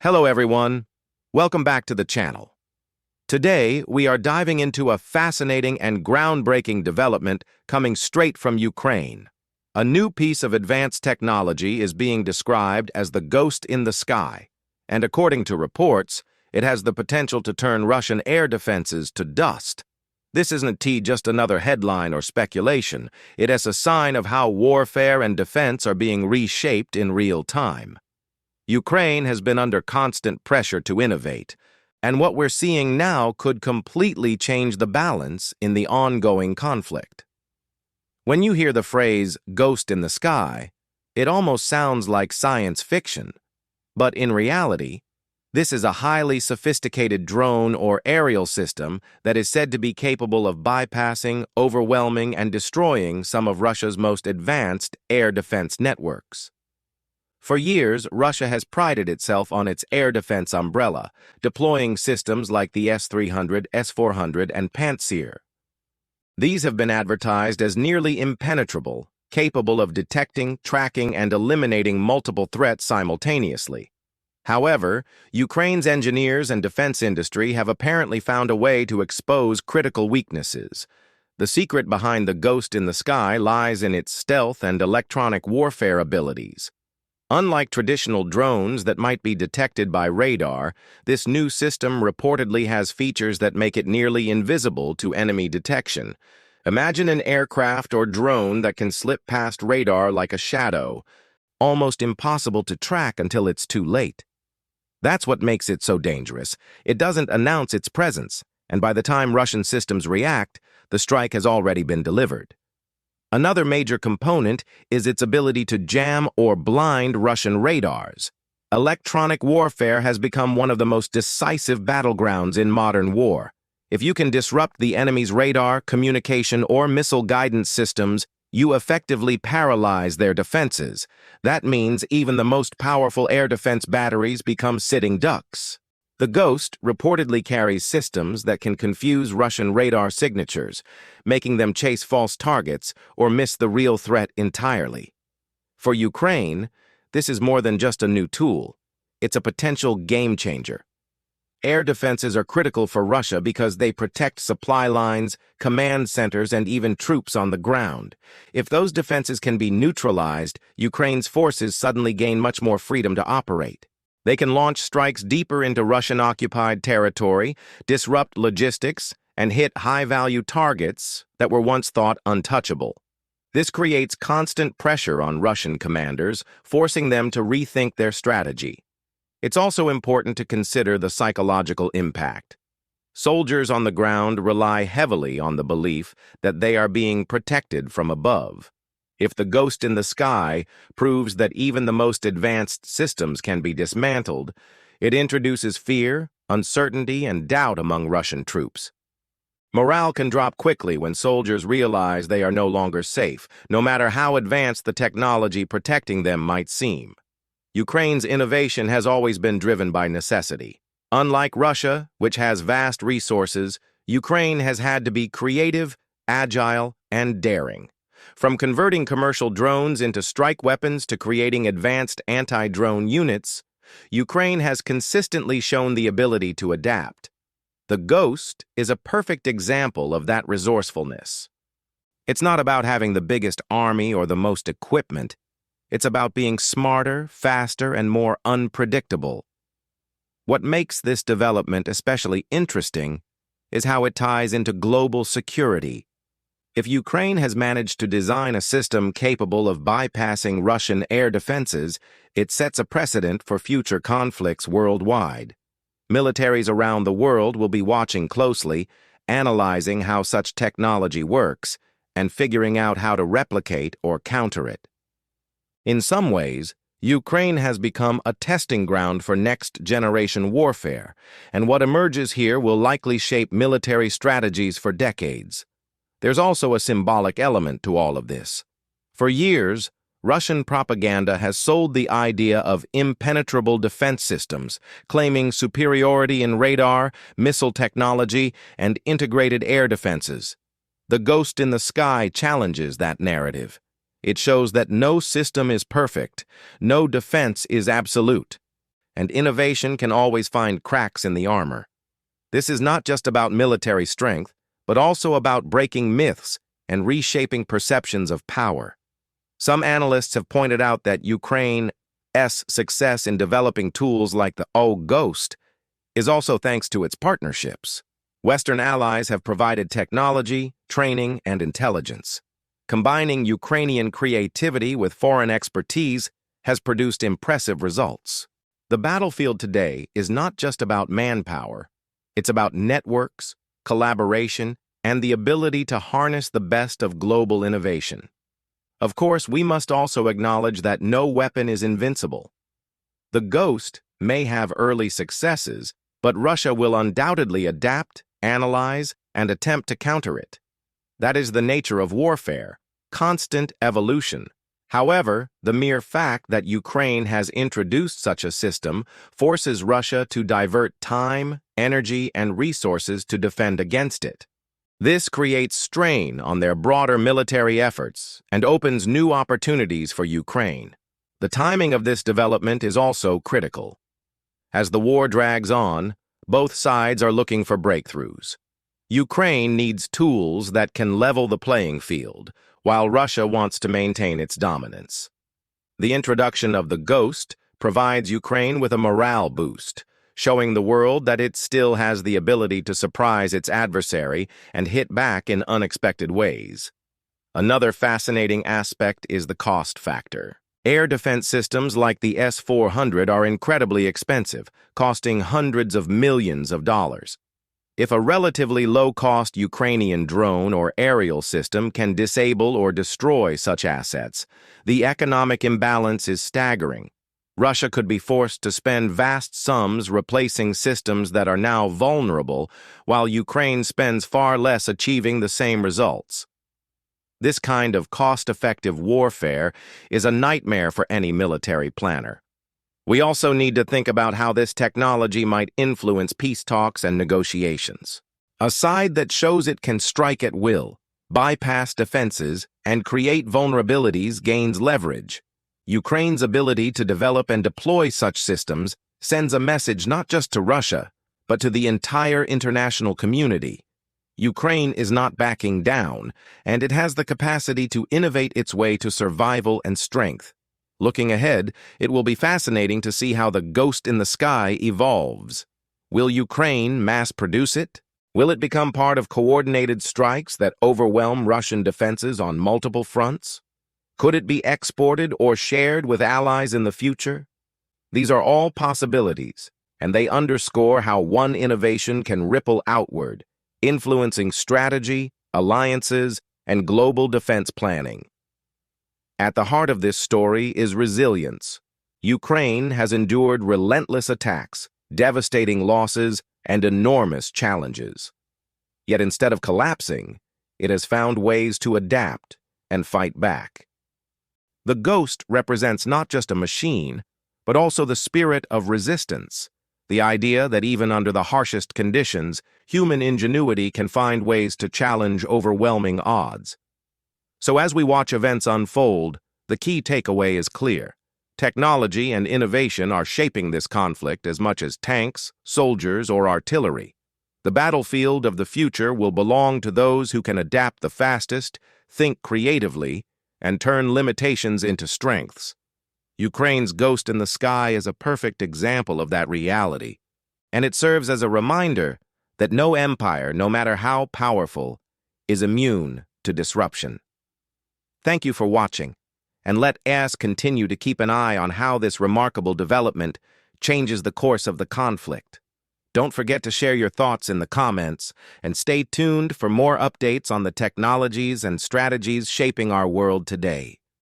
Hello everyone, welcome back to the channel. Today we are diving into a fascinating and groundbreaking development coming straight from Ukraine. A new piece of advanced technology is being described as the ghost in the sky, and according to reports, it has the potential to turn Russian air defenses to dust. This isn't just another headline or speculation, it is a sign of how warfare and defense are being reshaped in real time. Ukraine has been under constant pressure to innovate, and what we're seeing now could completely change the balance in the ongoing conflict. When you hear the phrase "ghost in the sky," it almost sounds like science fiction. But in reality, this is a highly sophisticated drone or aerial system that is said to be capable of bypassing, overwhelming, and destroying some of Russia's most advanced air defense networks. For years, Russia has prided itself on its air defense umbrella, deploying systems like the S-300, S-400, and Pantsir. These have been advertised as nearly impenetrable, capable of detecting, tracking, and eliminating multiple threats simultaneously. However, Ukraine's engineers and defense industry have apparently found a way to expose critical weaknesses. The secret behind the ghost in the sky lies in its stealth and electronic warfare abilities. Unlike traditional drones that might be detected by radar, this new system reportedly has features that make it nearly invisible to enemy detection. Imagine an aircraft or drone that can slip past radar like a shadow, almost impossible to track until it's too late. That's what makes it so dangerous. It doesn't announce its presence, and by the time Russian systems react, the strike has already been delivered. Another major component is its ability to jam or blind Russian radars. Electronic warfare has become one of the most decisive battlegrounds in modern war. If you can disrupt the enemy's radar, communication, or missile guidance systems, you effectively paralyze their defenses. That means even the most powerful air defense batteries become sitting ducks. The Ghost reportedly carries systems that can confuse Russian radar signatures, making them chase false targets or miss the real threat entirely. For Ukraine, this is more than just a new tool. It's a potential game changer. Air defenses are critical for Russia because they protect supply lines, command centers, and even troops on the ground. If those defenses can be neutralized, Ukraine's forces suddenly gain much more freedom to operate. They can launch strikes deeper into Russian-occupied territory, disrupt logistics, and hit high-value targets that were once thought untouchable. This creates constant pressure on Russian commanders, forcing them to rethink their strategy. It's also important to consider the psychological impact. Soldiers on the ground rely heavily on the belief that they are being protected from above. If the ghost in the sky proves that even the most advanced systems can be dismantled, it introduces fear, uncertainty, and doubt among Russian troops. Morale can drop quickly when soldiers realize they are no longer safe, no matter how advanced the technology protecting them might seem. Ukraine's innovation has always been driven by necessity. Unlike Russia, which has vast resources, Ukraine has had to be creative, agile, and daring. From converting commercial drones into strike weapons to creating advanced anti-drone units, Ukraine has consistently shown the ability to adapt. The Ghost is a perfect example of that resourcefulness. It's not about having the biggest army or the most equipment. It's about being smarter, faster, and more unpredictable. What makes this development especially interesting is how it ties into global security. If Ukraine has managed to design a system capable of bypassing Russian air defenses, it sets a precedent for future conflicts worldwide. Militaries around the world will be watching closely, analyzing how such technology works, and figuring out how to replicate or counter it. In some ways, Ukraine has become a testing ground for next-generation warfare, and what emerges here will likely shape military strategies for decades. There's also a symbolic element to all of this. For years, Russian propaganda has sold the idea of impenetrable defense systems, claiming superiority in radar, missile technology, and integrated air defenses. The Ghost in the Sky challenges that narrative. It shows that no system is perfect, no defense is absolute. and innovation can always find cracks in the armor. This is not just about military strength, but also about breaking myths and reshaping perceptions of power. Some analysts have pointed out that Ukraine's success in developing tools like the Ghost is also thanks to its partnerships. Western allies have provided technology, training, and intelligence. Combining Ukrainian creativity with foreign expertise has produced impressive results. The battlefield today is not just about manpower. It's about networks, collaboration, and the ability to harness the best of global innovation. Of course, we must also acknowledge that no weapon is invincible. The Ghost may have early successes, but Russia will undoubtedly adapt, analyze, and attempt to counter it. That is the nature of warfare, constant evolution. However, the mere fact that Ukraine has introduced such a system forces Russia to divert time, energy, and resources to defend against it. This creates strain on their broader military efforts and opens new opportunities for Ukraine. The timing of this development is also critical. As the war drags on, both sides are looking for breakthroughs. Ukraine needs tools that can level the playing field, while Russia wants to maintain its dominance. The introduction of the Ghost provides Ukraine with a morale boost, showing the world that it still has the ability to surprise its adversary and hit back in unexpected ways. Another fascinating aspect is the cost factor. Air defense systems like the S-400 are incredibly expensive, costing hundreds of millions of dollars. If a relatively low-cost Ukrainian drone or aerial system can disable or destroy such assets, the economic imbalance is staggering. Russia could be forced to spend vast sums replacing systems that are now vulnerable, while Ukraine spends far less achieving the same results. This kind of cost-effective warfare is a nightmare for any military planner. We also need to think about how this technology might influence peace talks and negotiations. A side that shows it can strike at will, bypass defenses, and create vulnerabilities gains leverage. Ukraine's ability to develop and deploy such systems sends a message not just to Russia, but to the entire international community. Ukraine is not backing down, and it has the capacity to innovate its way to survival and strength. Looking ahead, it will be fascinating to see how the Ghost in the sky evolves. Will Ukraine mass-produce it? Will it become part of coordinated strikes that overwhelm Russian defenses on multiple fronts? Could it be exported or shared with allies in the future? These are all possibilities, and they underscore how one innovation can ripple outward, influencing strategy, alliances, and global defense planning. At the heart of this story is resilience. Ukraine has endured relentless attacks, devastating losses, and enormous challenges. Yet instead of collapsing, it has found ways to adapt and fight back. The Ghost represents not just a machine, but also the spirit of resistance, the idea that even under the harshest conditions, human ingenuity can find ways to challenge overwhelming odds. So as we watch events unfold, the key takeaway is clear. Technology and innovation are shaping this conflict as much as tanks, soldiers, or artillery. The battlefield of the future will belong to those who can adapt the fastest, think creatively, and turn limitations into strengths. Ukraine's Ghost in the Sky is a perfect example of that reality, and it serves as a reminder that no empire, no matter how powerful, is immune to disruption. Thank you for watching, and let us continue to keep an eye on how this remarkable development changes the course of the conflict. Don't forget to share your thoughts in the comments, and stay tuned for more updates on the technologies and strategies shaping our world today.